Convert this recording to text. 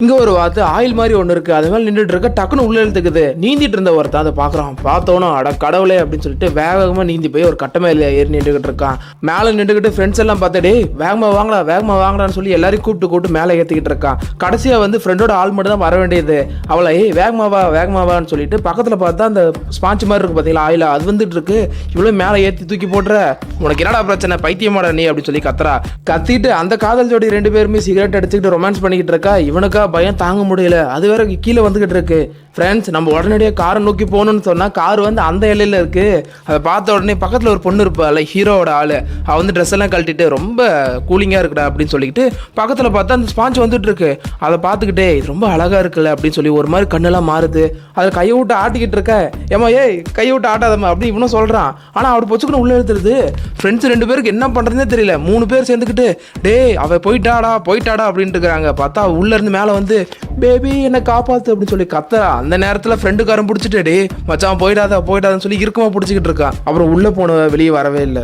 இங்க ஒரு வாத்து ஆயில் மாதிரி ஒன்று இருக்கு. அது மேலே நின்றுட்டு இருக்க டக்குன்னு உள்ள இழுத்துக்குது. நீந்திட்டு இருந்த ஒருத்தன் அதை பார்க்குறான். பார்த்தோன்னா அட கடவுளே அப்படின்னு சொல்லிட்டு வேகமாக நீந்தி போய் ஒரு கட்டை மேலே ஏறி நின்றுக்கிட்டு இருக்கான். மேலே நின்றுக்கிட்டு ஃப்ரெண்ட்ஸ் எல்லாம் பார்த்துடே வேகமாக வாங்கடா வேகமாக வாங்கடான்னு சொல்லி எல்லாரையும் கூப்பிட்டு மேலே ஏற்றிக்கிட்டு இருக்கான். கடைசியாக வந்து ஃப்ரெண்டோட ஆள் மட்டும் தான் வர வேண்டியது. அவளை வேகமாக வான்னு சொல்லிட்டு பக்கத்தில் பார்த்தா அந்த ஸ்பாஞ்ச் மாதிரி இருக்கு பார்த்தீங்களா ஆயிலா அது வந்துட்டு இருக்கு. இவ்வளோ மேலே ஏற்றி தூக்கி போட்டுற உனக்கு என்னடா பிரச்சனை பைத்தியமாடா நீ அப்படின்னு சொல்லி கத்திட்டு அந்த காதல் ஜோடி 2 பேருமே சிகரெட் அடிச்சுக்கிட்டு ரொமான்ஸ் பண்ணிக்கிட்டு இருக்கா. இவனுக்கா பயம் தாங்க முடியல. அது வேற கீழே வந்துகிட்டு இருக்கு. ஃப்ரெண்ட்ஸ் நம்ம உடனடியாக காரை நோக்கி போகணும்னு சொன்னால் கார் வந்து அந்த இலையில இருக்கு. அதை பார்த்த உடனே பக்கத்தில் ஒரு பொண்ணு இருப்பாள் ஹீரோவோட ஆள். அவள் வந்து ட்ரெஸ் எல்லாம் கழட்டிட்டு ரொம்ப கூலிங்காக இருக்குடா அப்படின்னு சொல்லிக்கிட்டு பக்கத்தில் பார்த்தா அந்த ஸ்பாஞ்ச் வந்துட்டு இருக்கு. அதை பார்த்துக்கிட்டே இது ரொம்ப அழகாக இருக்குல்ல அப்படின்னு சொல்லி ஒரு மாதிரி கண்ணெல்லாம் மாறுது. அதை கையை விட்டு ஆட்டிக்கிட்டு இருக்க. ஏமா கையை விட்டு ஆட்டாதம்மா அப்படின்னு இவனும் சொல்கிறான். ஆனால் அவர் பொச்சுக்கணும் உள்ளே எடுத்துருது. ஃப்ரெண்ட்ஸ் 2 பேருக்கு என்ன பண்ணுறதுனே தெரியல. 3 பேர் சேர்ந்துக்கிட்டு அவள் போயிட்டாடா அப்படின்ட்டு இருக்கிறாங்க. பார்த்தா உள்ளேருந்து மேலே வந்து பேபி என்னை காப்பாற்று அப்படின்னு சொல்லி கத்துறா. அந்த நேரத்தில் ஃப்ரெண்டுக்காரன் பிடிச்சிட்டு மச்சான் போயிடாதான்னு சொல்லி இறுக்கமாக பிடிச்சிக்கிட்டு இருக்கான். அப்புறம் உள்ளே போனவ வெளியே வரவே இல்லை.